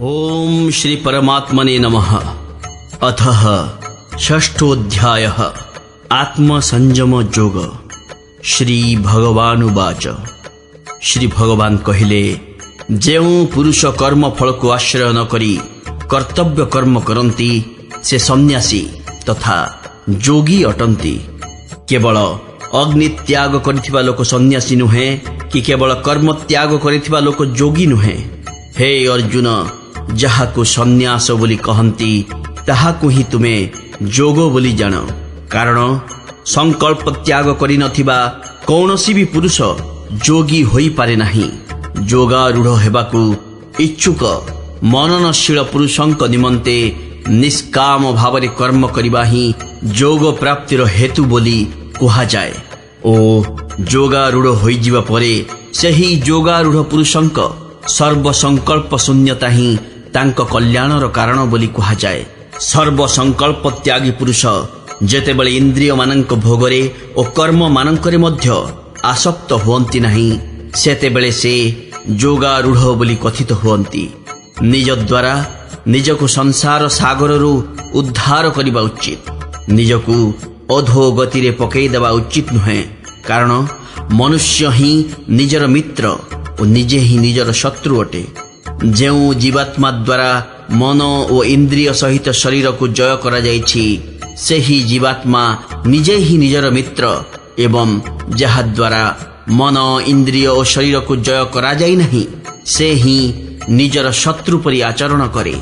ओम श्री परमात्मने नमः। अथः षष्ठोऽध्यायः आत्मसंयम योग। श्री भगवानुवाच। श्री भगवान कहिले, जेउ पुरुष कर्म फल को आश्रय न करी कर्तव्य कर्म करती से सन्यासी तथा जोगी अटंती। केवल अग्नि त्याग करिथिबा लोक सन्यासी नुहे कि केवल कर्म त्याग करिथिबा लोक जोगी नुहे। हे अर्जुन, जहाकु सन्यास बोली कहंती ताहाकु ही तुमे जोगो बोली जान। कारण संकल्प त्याग करि नथिबा कौनसी भी पुरुष जोगी होई पारे नाही। जोगारूढ़ हेबाकु इच्छुक मननशील पुरुषंक निमंते निष्काम भावरे कर्म करिबा ही जोग प्राप्तिर हेतु बोली कुहा जाए। ओ जोगारूढ़ होई जिबा परे सही जोगारूढ़ पुरुषंक सर्व संकल्प शून्यता ही तांक कल्याणर कारण बोली कुहा जाए। सर्व संकल्प त्यागी पुरुष जेतेबेले इंद्रिय मानक भोगरे और कर्म मानकरे मध्य आसक्त हुअंती नहीं, सेतेबेले से जोगारूढ़ बोली कथित हुअंती। निज द्वारा निजको संसार सागररू उद्धार करिबा उचित। निजकू अधोगति रे पकई देबा उचित नुहे। कारण मनुष्य ही निजर मित्र और निजे ही निजर शत्रु अटे। जेउ जीवात्मा द्वारा मन और इंद्रिय सहित शरीर को जय करा जाइछि, सेही जीवात्मा निजे ही निजर मित्र एवं जहा द्वारा मन इंद्रिय और शरीर को जय करा जाई नहीं, से ही निजर शत्रु परि आचरण करे।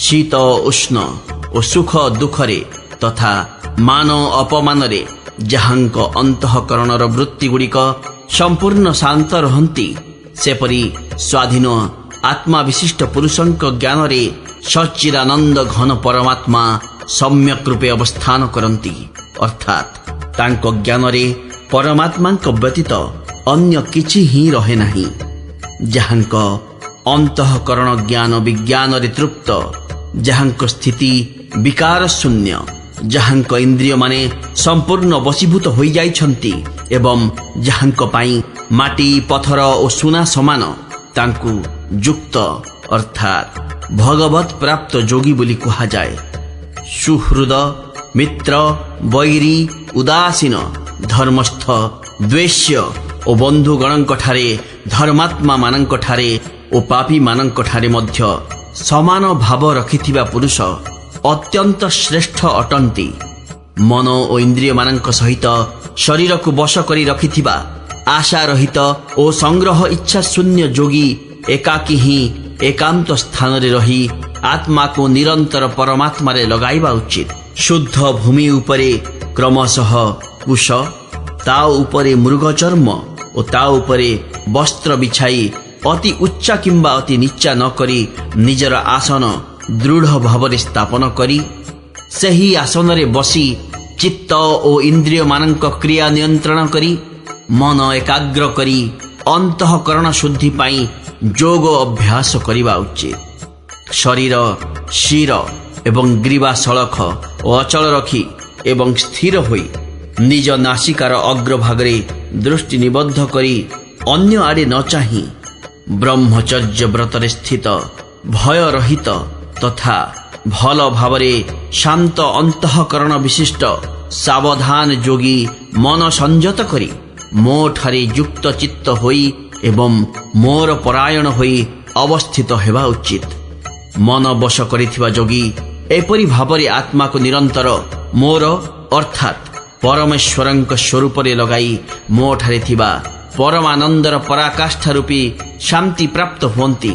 शीत उष्ण और सुख दुखरे तथा मान अपमान रे जहांक अंतःकरणर वृत्ति गुड़िक संपूर्ण शांत रहंती, सेपरि स्वाधीन आत्मा विशिष्ट पुरुषंक ज्ञान रे सच्चिदानंद घन परमात्मा सम्यक रूपे अवस्थान करंती। अर्थात तांको ज्ञान रे परमात्मांक व्यतीत अन्य किछि ही रहे नाही। जहांक अंतःकरण ज्ञान विज्ञान रे तृप्त, जहांक स्थिति विकार शून्य, जहांक इंद्रिय माने संपूर्ण वशीभूत होई जाइछंती एवं जहांक पाई माटी पत्थर और सुना समान, तांकु युक्त अर्थात भगवत प्राप्त जोगी बोली कुहा जाए। सुहृद मित्र वैरी उदासीन धर्मस्थ द्वेष्य और बंधुगणंक ठारे धर्मात्मा मानंक ठारे और पापी मानंक ठारे मध्य समान भाव रखिथिबा पुरुष अत्यंत श्रेष्ठ अटंती। मन और इंद्रिय मानंक सहित शरीर को वश करी रखिथिबा आशा रहित और संग्रह इच्छा शून्य जोगी एकाकी ही एकांत स्थान रे रही आत्मा को निरंतर परमात्मा रे लगाइबा उचित। शुद्ध भूमि उपरे क्रमशः कुश, ता उपरे मृग चर्म और ता उपरे वस्त्र बिछाई अति उच्चा किंबा अति नीचा न करी निजर आसन दृढ़ भावरे स्थापन करी सही आसन रे बसी चित्त और इंद्रिय मानक क्रिया नियंत्रण करी मन एकाग्र करी अंतःकरण शुद्धि पाई जोग अभ्यास करिबा उचित। शरीर शिर एवं ग्रीवा सड़ख और अचल रखी एवं स्थिर होई निज नासिकार अग्रभागरे दृष्टि निबद्ध करी अन्य आड़े न चाही ब्रह्मचर्य व्रतरे स्थित भय रहित तथा भल भावरे शांत अंतःकरण विशिष्ट सावधान जोगी मन संयत करी मो ठारे युक्त चित्त होई एवं मोर परायण होई अवस्थित हेबा उचित। मन वश करिथिबा जोगी एपरि भावरे आत्मा को निरंतर मोर अर्थात परमेश्वरंक स्वरूप रे लगाई मो ठारे थिबा परमानंदर पराकाष्ठा रूपी शांति प्राप्त हुअंती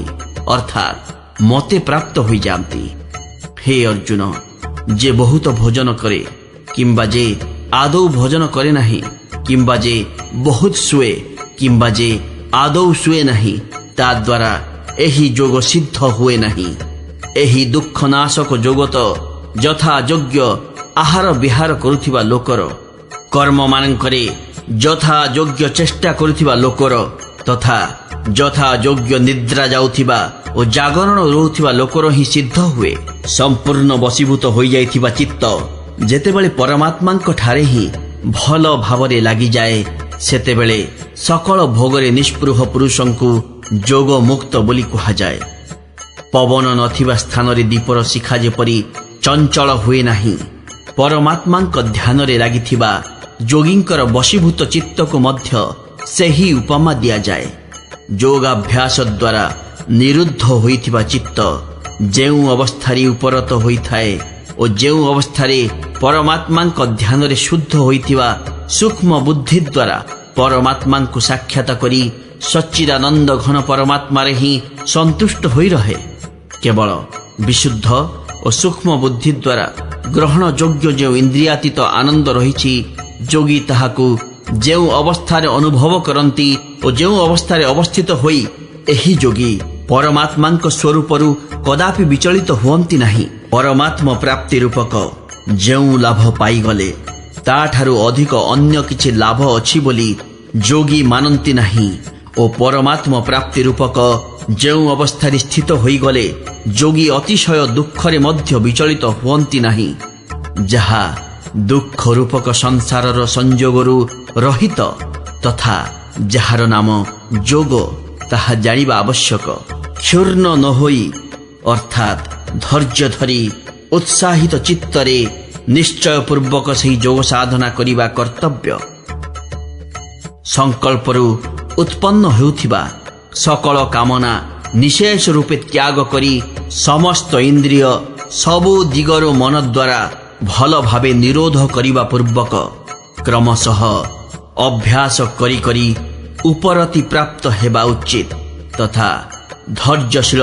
अर्थात मते प्राप्त होई जांती। हे अर्जुन, जे बहुत भोजन करे किंबा जे आदौ भोजन करे नहीं, किंबा जे बहुत सुए किंबा जे आदौ सुए नहीं, ता द्वारा एही जोग सिद्ध हुए नहीं। एही दुख नाशक जोग तो यथा योग्य आहार विहार करुथिबा लोकर, कर्म मानकरे यथा योग्य चेष्टा करुथिबा लोकर तथा यथा योग्य निद्रा जाउथिबा और जागरण रहुथिबा लोकर ही सिद्ध हुए। संपूर्ण वशीभूत होई जाइथिबा चित्त जेतेबेले परमात्मांक ठारे ही भल भावरे लागि जाए, सेतेबेले सकल भोगरे निष्पृह पुरुषंकु जोग मुक्त बोली कुहा जाए। ପବନ ନଥିବା ସ୍ଥାନରେ ଦୀପର ଶିଖା ଯେପରି ଚଞ୍ଚଳ ହୁଏ ନାହିଁ, ପରମାତ୍ମାଙ୍କ ଧ୍ୟାନରେ ଲାଗିଥିବା ଯୋଗୀଙ୍କର ବଶୀଭୂତ ଚିତ୍ତକୁ ମଧ୍ୟ ସେହି ଉପମା ଦିଆଯାଏ। ଯୋଗାଭ୍ୟାସ ଦ୍ୱାରା ନିରୁଦ୍ଧ ହୋଇଥିବା ଚିତ୍ତ ଯେଉଁ ଅବସ୍ଥାରେ ଉପରତ ହୋଇଥାଏ ଓ ଯେଉଁ ଅବସ୍ଥାରେ ପରମାତ୍ମାଙ୍କ ଧ୍ୟାନରେ ଶୁଦ୍ଧ ହୋଇଥିବା ସୂକ୍ଷ୍ମ ବୁଦ୍ଧି ଦ୍ୱାରା ପରମାତ୍ମାଙ୍କୁ ସାକ୍ଷାତ କରି ସଚ୍ଚିଦାନନ୍ଦ ଘନ ପରମାତ୍ମାରେ ହିଁ ସନ୍ତୁଷ୍ଟ ହୋଇ ରହେ। କେବଳ ବିଶୁଦ୍ଧ ଓ ସୂକ୍ଷ୍ମ ବୁଦ୍ଧି ଦ୍ୱାରା ଗ୍ରହଣ ଯୋଗ୍ୟ ଯେଉଁ ଇନ୍ଦ୍ରିୟାତୀତ ଆନନ୍ଦ ରହିଛି, ଯୋଗୀ ତାହାକୁ ଯେଉଁ ଅବସ୍ଥାରେ ଅନୁଭବ କରନ୍ତି ଓ ଯେଉଁ ଅବସ୍ଥାରେ ଅବସ୍ଥିତ ହୋଇ ଏହି ଯୋଗୀ ପରମାତ୍ମାଙ୍କ ସ୍ୱରୂପରୁ କଦାପି ବିଚଳିତ ହୁଅନ୍ତି ନାହିଁ। ପରମାତ୍ମା ପ୍ରାପ୍ତି ରୂପକ ଯେଉଁ ଲାଭ ପାଇଗଲେ ତାଠାରୁ ଅଧିକ ଅନ୍ୟ କିଛି ଲାଭ ଅଛି ବୋଲି ଯୋଗୀ ମାନନ୍ତି ନାହିଁ ଓ ପରମାତ୍ମା ପ୍ରାପ୍ତି ରୂପକ ଯେଉଁ ଅବସ୍ଥାରେ ସ୍ଥିତ ହୋଇଗଲେ ଯୋଗୀ ଅତିଶୟ ଦୁଃଖରେ ମଧ୍ୟ ବିଚଳିତ ହୁଅନ୍ତି ନାହିଁ, ଯାହା ଦୁଃଖ ରୂପକ ସଂସାରର ସଂଯୋଗରୁ ରହିତ ତଥା ଯାହାର ନାମ ଯୋଗ, ତାହା ଜାଣିବା ଆବଶ୍ୟକ। କ୍ଷୁର୍ଣ୍ଣ ନ ହୋଇ ଅର୍ଥାତ୍ ଧୈର୍ଯ୍ୟ ଧରି ଉତ୍ସାହିତ ଚିତ୍ତରେ ନିଶ୍ଚୟ ପୂର୍ବକ ସେହି ଯୋଗ ସାଧନା କରିବା କର୍ତ୍ତବ୍ୟ। ସଂକଳ୍ପରୁ ଉତ୍ପନ୍ନ ହେଉଥିବା ସକଳ କାମନା ନିଶେଷ ରୂପେ ତ୍ୟାଗ କରି ସମସ୍ତ ଇନ୍ଦ୍ରିୟ ସବୁ ଦିଗରୁ ମନ ଦ୍ୱାରା ଭଲ ଭାବେ ନିରୋଧ କରିବା ପୂର୍ବକ କ୍ରମଶଃ ଅଭ୍ୟାସ କରି କରି ଉପରତି ପ୍ରାପ୍ତ ହେବା ଉଚିତ ତଥା ଧୈର୍ଯ୍ୟଶୀଳ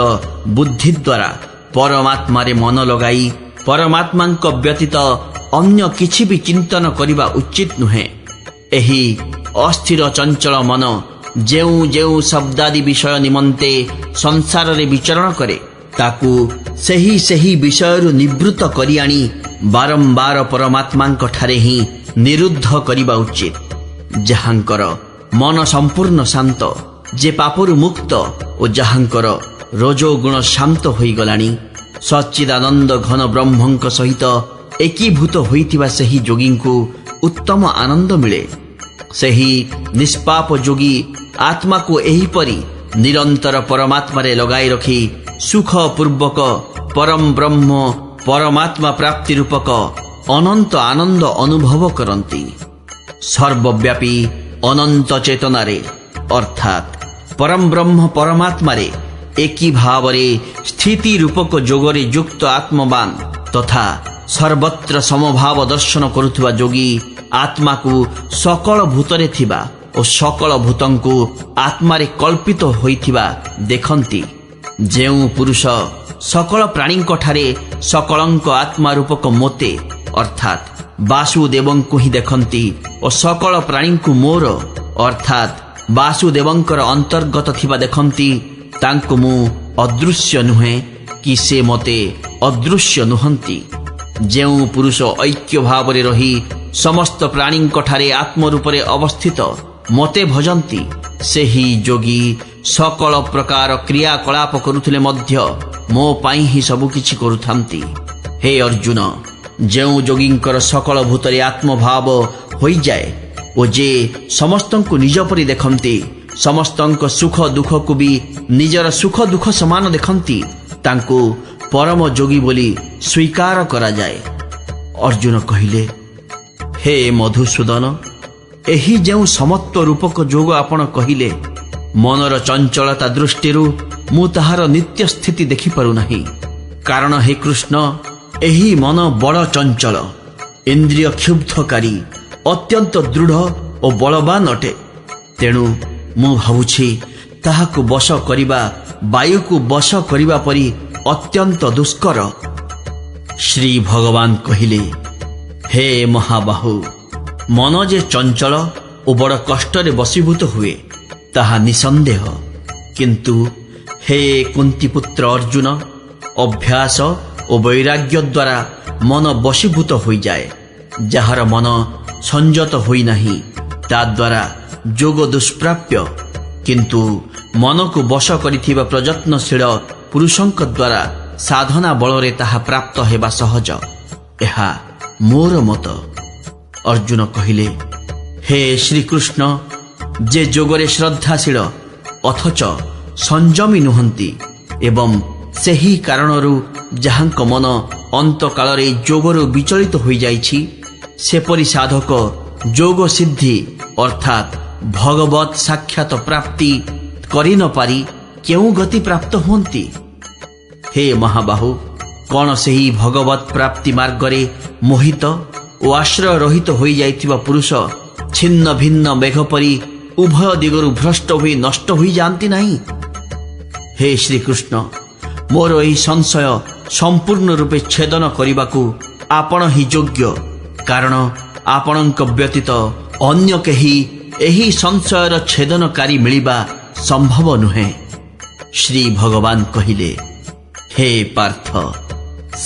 ବୁଦ୍ଧି ଦ୍ୱାରା ପରମାତ୍ମାରେ ମନ ଲଗାଇ ପରମାତ୍ମାଙ୍କ ବ୍ୟତୀତ ଅନ୍ୟ କିଛି ବି ଚିନ୍ତନ କରିବା ଉଚିତ ନୁହେଁ। ଏହି ଅସ୍ଥିର ଚଞ୍ଚଳ ମନ ଯେଉଁ ଯେଉଁ ଶବ୍ଦାଦି ବିଷୟ ନିମନ୍ତେ ସଂସାରରେ ବିଚରଣ କରେ ତାକୁ ସେହି ସେହି ବିଷୟରୁ ନିବୃତ୍ତ କରି ଆଣି ବାରମ୍ବାର ପରମାତ୍ମାଙ୍କ ଠାରେ ହିଁ ନିରୁଦ୍ଧ କରିବା ଉଚିତ। ଯାହାଙ୍କର ମନ ସମ୍ପୂର୍ଣ୍ଣ ଶାନ୍ତ, ଯେ ପାପରୁ ମୁକ୍ତ ଓ ଯାହାଙ୍କର ରଜୋଗୁଣ ଶାନ୍ତ ହୋଇଗଲାଣି, ସଚ୍ଚିଦାନନ୍ଦ ଘନ ବ୍ରହ୍ମଙ୍କ ସହିତ ଏକୀଭୂତ ହୋଇଥିବା ସେହି ଯୋଗୀଙ୍କୁ ଉତ୍ତମ ଆନନ୍ଦ ମିଳେ। ସେହି ନିଷ୍ପାପ ଯୋଗୀ ଆତ୍ମାକୁ ଏହିପରି ନିରନ୍ତର ପରମାତ୍ମାରେ ଲଗାଇ ରଖି ସୁଖ ପୂର୍ବକ ପରମ ବ୍ରହ୍ମ ପରମାତ୍ମା ପ୍ରାପ୍ତି ରୂପକ ଅନନ୍ତ ଆନନ୍ଦ ଅନୁଭବ କରନ୍ତି। ସର୍ବବ୍ୟାପୀ ଅନନ୍ତ ଚେତନାରେ ଅର୍ଥାତ୍ ପରମ ବ୍ରହ୍ମ ପରମାତ୍ମାରେ ଏକି ଭାବରେ ସ୍ଥିତି ରୂପକ ଯୋଗରେ ଯୁକ୍ତ ଆତ୍ମବାନ ତଥା ସର୍ବତ୍ର ସମଭାବ ଦର୍ଶନ କରୁଥିବା ଯୋଗୀ ଆତ୍ମାକୁ ସକଳ ଭୂତରେ ଥିବା ଓ ସକଳ ଭୂତଙ୍କୁ ଆତ୍ମାରେ କଳ୍ପିତ ହୋଇଥିବା ଦେଖନ୍ତି। ଯେଉଁ ପୁରୁଷ ସକଳ ପ୍ରାଣୀଙ୍କଠାରେ ସକଳଙ୍କ ଆତ୍ମା ରୂପକ ମୋତେ ଅର୍ଥାତ୍ ବାସୁଦେବଙ୍କୁ ହିଁ ଦେଖନ୍ତି ଓ ସକଳ ପ୍ରାଣୀଙ୍କୁ ମୋର ଅର୍ଥାତ୍ ବାସୁଦେବଙ୍କର ଅନ୍ତର୍ଗତ ଥିବା ଦେଖନ୍ତି, ତାଙ୍କୁ ମୁଁ ଅଦୃଶ୍ୟ ନୁହେଁ କି ସେ ମୋତେ ଅଦୃଶ୍ୟ ନୁହନ୍ତି। ଯେଉଁ ପୁରୁଷ ଐକ୍ୟ ଭାବରେ ରହି ସମସ୍ତ ପ୍ରାଣୀଙ୍କଠାରେ ଆତ୍ମରୂପରେ ଅବସ୍ଥିତ ମୋତେ ଭଜନ୍ତି, ସେହି ଯୋଗୀ ସକଳ ପ୍ରକାର କ୍ରିୟାକଳାପ କରୁଥିଲେ ମଧ୍ୟ ମୋ ପାଇଁ ହିଁ ସବୁକିଛି କରୁଥାନ୍ତି। ହେ ଅର୍ଜୁନ, ଯେଉଁ ଯୋଗୀଙ୍କର ସକଳ ଭୂତରେ ଆତ୍ମଭାବ ହୋଇଯାଏ ଓ ଯେ ସମସ୍ତଙ୍କୁ ନିଜ ପରି ଦେଖନ୍ତି, ସମସ୍ତଙ୍କ ସୁଖ ଦୁଃଖକୁ ବି ନିଜର ସୁଖ ଦୁଃଖ ସମାନ ଦେଖନ୍ତି, ତାଙ୍କୁ ପରମ ଯୋଗୀ ବୋଲି ସ୍ୱୀକାର କରାଯାଏ। ଅର୍ଜୁନ କହିଲେ, ହେ ମଧୁସୂଦନ, ଏହି ଯେଉଁ ସମତ୍ୱ ରୂପକ ଯୋଗ ଆପଣ କହିଲେ, ମନର ଚଞ୍ଚଳତା ଦୃଷ୍ଟିରୁ ମୁଁ ତାହାର ନିତ୍ୟ ସ୍ଥିତି ଦେଖିପାରୁନାହିଁ। କାରଣ ହେ କୃଷ୍ଣ, ଏହି ମନ ବଡ଼ ଚଞ୍ଚଳ, ଇନ୍ଦ୍ରିୟ କ୍ଷୁବ୍ଧକାରୀ, ଅତ୍ୟନ୍ତ ଦୃଢ଼ ଓ ବଳବାନ ଅଟେ। ତେଣୁ ମୁଁ ଭାବୁଛି ତାହାକୁ ବଶ କରିବା ବାୟୁକୁ ବଶ କରିବା ପରି ଅତ୍ୟନ୍ତ ଦୁଷ୍କର। ଶ୍ରୀ ଭଗବାନ କହିଲେ, ହେ ମହାବାହୁ, ମନ ଯେ ଚଞ୍ଚଳ ଓ ବଡ଼ କଷ୍ଟରେ ବଶୀଭୂତ ହୁଏ ତାହା ନିଃସନ୍ଦେହ। କିନ୍ତୁ ହେ କୁନ୍ତିପୁତ୍ର ଅର୍ଜୁନ, ଅଭ୍ୟାସ ଓ ବୈରାଗ୍ୟ ଦ୍ୱାରା ମନ ବଶୀଭୂତ ହୋଇଯାଏ। ଯାହାର ମନ ସଂଯତ ହୋଇନାହିଁ ତାଦ୍ୱାରା ଯୋଗ ଦୁଷ୍ପ୍ରାପ୍ୟ, କିନ୍ତୁ ମନକୁ ବଶ କରିଥିବା ପ୍ରଯତ୍ନଶୀଳ ପୁରୁଷଙ୍କ ଦ୍ୱାରା ସାଧନା ବଳରେ ତାହା ପ୍ରାପ୍ତ ହେବା ସହଜ। ଏହା ମୋର ମତ। ଅର୍ଜୁନ କହିଲେ, ହେ ଶ୍ରୀକୃଷ୍ଣ, ଯେ ଯୋଗରେ ଶ୍ରଦ୍ଧାଶୀଳ ଅଥଚ ସଂଯମୀ ନୁହନ୍ତି ଏବଂ ସେହି କାରଣରୁ ଯାହାଙ୍କ ମନ ଅନ୍ତକାଳରେ ଯୋଗରୁ ବିଚଳିତ ହୋଇଯାଇଛି, ସେପରି ସାଧକ ଯୋଗ ସିଦ୍ଧି ଅର୍ଥାତ୍ ଭଗବତ ସାକ୍ଷାତ ପ୍ରାପ୍ତି କରି ନ ପାରି କେଉଁ ଗତି ପ୍ରାପ୍ତ ହୁଅନ୍ତି? ହେ ମହାବାହୁ, କଣ ସେହି ଭଗବତ ପ୍ରାପ୍ତି ମାର୍ଗରେ ମୋହିତ ଓ ଆଶ୍ରୟ ରହିତ ହୋଇଯାଇଥିବା ପୁରୁଷ ଛିନ୍ନ ଭିନ୍ନ ମେଘ ପରି ଉଭୟ ଦିଗରୁ ଭ୍ରଷ୍ଟ ହୋଇ ନଷ୍ଟ ହୋଇଯାଆନ୍ତି ନାହିଁ? ହେ ଶ୍ରୀକୃଷ୍ଣ, ମୋର ଏହି ସଂଶୟ ସମ୍ପୂର୍ଣ୍ଣ ରୂପେ ଛେଦନ କରିବାକୁ ଆପଣ ହିଁ ଯୋଗ୍ୟ, କାରଣ ଆପଣଙ୍କ ବ୍ୟତୀତ ଅନ୍ୟ କେହି ଏହି ସଂଶୟର ଛେଦନକାରୀ ମିଳିବା ସମ୍ଭବ ନୁହେଁ। ଶ୍ରୀ ଭଗବାନ କହିଲେ, ହେ ପାର୍ଥ,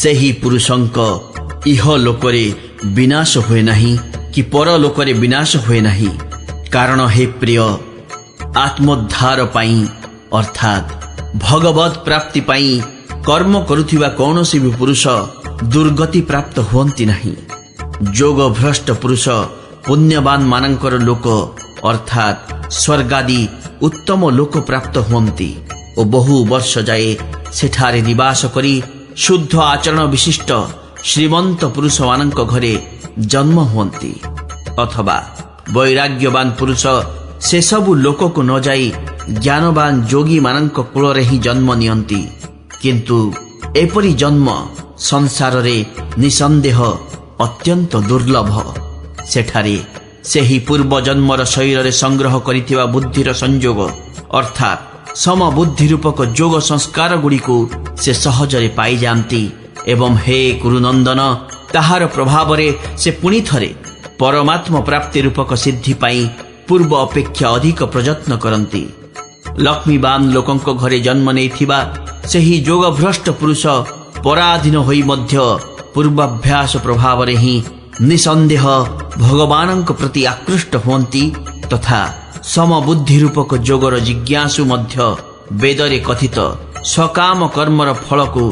ସେହି ପୁରୁଷଙ୍କ ଇହ ଲୋକରେ ବିନାଶ ହୁଏ ନାହିଁ କି ପରଲୋକରେ ବିନାଶ ହୁଏ ନାହିଁ, କାରଣ ହେ ପ୍ରିୟ, ଆତ୍ମୋଦ୍ଧାର ପାଇଁ ଅର୍ଥାତ୍ ଭଗବତ ପ୍ରାପ୍ତି ପାଇଁ କର୍ମ କରୁଥିବା କୌଣସି ବି ପୁରୁଷ ଦୁର୍ଗତି ପ୍ରାପ୍ତ ହୁଅନ୍ତି ନାହିଁ। ଯୋଗ ଭ୍ରଷ୍ଟ ପୁରୁଷ ପୁଣ୍ୟବାନ ମାନଙ୍କର ଲୋକ ଅର୍ଥାତ୍ ସ୍ୱର୍ଗାଦି ଉତ୍ତମ ଲୋକ ପ୍ରାପ୍ତ ହୁଅନ୍ତି ଓ ବହୁ ବର୍ଷ ଯାଏ ସେଠାରେ ନିବାସ କରି ଶୁଦ୍ଧ ଆଚରଣ ବିଶିଷ୍ଟ ଶ୍ରୀମନ୍ତ ପୁରୁଷମାନଙ୍କ ଘରେ ଜନ୍ମ ହୁଅନ୍ତି। ଅଥବା ବୈରାଗ୍ୟବାନ ପୁରୁଷ ସେସବୁ ଲୋକକୁ ନ ଯାଇ ଜ୍ଞାନବାନ ଯୋଗୀମାନଙ୍କ କୂଳରେ ହିଁ ଜନ୍ମ ନିଅନ୍ତି। କିନ୍ତୁ ଏପରି ଜନ୍ମ ସଂସାରରେ ନିଃସନ୍ଦେହ ଅତ୍ୟନ୍ତ ଦୁର୍ଲଭ। ସେଠାରେ ସେହି ପୂର୍ବ ଜନ୍ମର ଶରୀରରେ ସଂଗ୍ରହ କରିଥିବା ବୁଦ୍ଧିର ସଂଯୋଗ ଅର୍ଥାତ୍ ସମବୁଦ୍ଧି ରୂପକ ଯୋଗ ସଂସ୍କାର ଗୁଡ଼ିକୁ ସେ ସହଜରେ ପାଇଯାଆନ୍ତି ଏବଂ ହେ କୁରୁନନ୍ଦନ, ତାହାର ପ୍ରଭାବରେ ସେ ପୁଣି ଥରେ ପରମାତ୍ମ ପ୍ରାପ୍ତି ରୂପକ ସିଦ୍ଧି ପାଇଁ ପୂର୍ବ ଅପେକ୍ଷା ଅଧିକ ପ୍ରଯତ୍ନ କରନ୍ତି। ଲକ୍ଷ୍ମୀବାନ ଲୋକଙ୍କ ଘରେ ଜନ୍ମ ନେଇଥିବା ସେହି ଯୋଗଭ୍ରଷ୍ଟ ପୁରୁଷ ପରାଧୀନ ହୋଇ ମଧ୍ୟ ପୂର୍ବାଭ୍ୟାସ ପ୍ରଭାବରେ ହିଁ ନିଃସନ୍ଦେହ ଭଗବାନଙ୍କ ପ୍ରତି ଆକୃଷ୍ଟ ହୁଅନ୍ତି ତଥା ସମବୁଦ୍ଧି ରୂପକ ଯୋଗର ଜିଜ୍ଞାସୁ ମଧ୍ୟ ବେଦରେ କଥିତ ସକାମ କର୍ମର ଫଳକୁ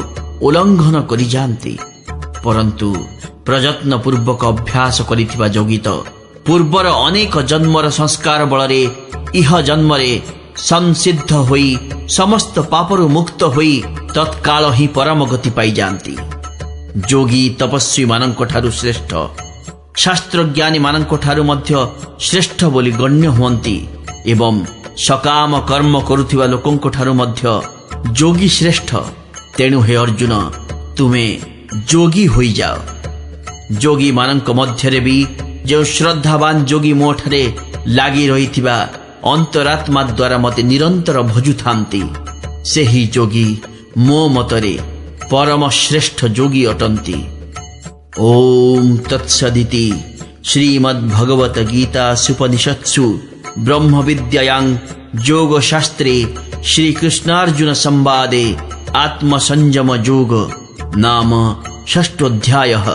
ଉଲ୍ଲଂଘନ କରିଯାଆନ୍ତି। ପରନ୍ତୁ ପ୍ରଯତ୍ନ ପୂର୍ବକ ଅଭ୍ୟାସ କରିଥିବା ଯୋଗୀ ତ ପୂର୍ବର ଅନେକ ଜନ୍ମର ସଂସ୍କାର ବଳରେ ଇହ ଜନ୍ମରେ ସଂସିଦ୍ଧ ହୋଇ ସମସ୍ତ ପାପରୁ ମୁକ୍ତ ହୋଇ ତତ୍କାଳ ହିଁ ପରମ ଗତି ପାଇଯାଆନ୍ତି। ଯୋଗୀ ତପସ୍ୱୀ ମାନଙ୍କ ଠାରୁ ଶ୍ରେଷ୍ଠ, ଶାସ୍ତ୍ରଜ୍ଞାନୀ ମାନଙ୍କ ଠାରୁ ମଧ୍ୟ ଶ୍ରେଷ୍ଠ ବୋଲି ଗଣ୍ୟ ହୁଅନ୍ତି ଏବଂ ସକାମ କର୍ମ କରୁଥିବା ଲୋକଙ୍କ ଠାରୁ ମଧ୍ୟ ଯୋଗୀ ଶ୍ରେଷ୍ଠ। ତେଣୁ ହେ ଅର୍ଜୁନ, ତୁମେ ଯୋଗୀ ହୋଇଯାଅ। ଯୋଗୀ ମାନଙ୍କ ମଧ୍ୟରେ ବି ଯେଉଁ ଶ୍ରଦ୍ଧାବାନ ଯୋଗୀ ମୋ ଠାରେ ଲାଗି ରହିଥିବା ଅନ୍ତରାତ୍ମା ଦ୍ୱାରା ମୋତେ ନିରନ୍ତର ଭଜୁଥାନ୍ତି, ସେହି ଯୋଗୀ ମୋ ମତରେ ପରମ ଶ୍ରେଷ୍ଠ ଯୋଗୀ ଅଟନ୍ତି। ଓಂ ତତ୍ସଦିତି ଶ୍ରୀମଦ୍ ଭଗବତ ଗୀତା ସୁପନିଷତ୍ସୁ ବ୍ରହ୍ମ ବିଦ୍ୟାୟାଂ ଯୋଗ ଶାସ୍ତ୍ରେ ଶ୍ରୀକୃଷ୍ଣାର୍ଜୁନ ସମ୍ବାଦେ ଆତ୍ମସଂଯମ ଯୋଗ ନାମ ଷଷ୍ଠୋଧ୍ୟାୟଃ।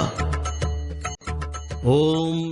ଓಂ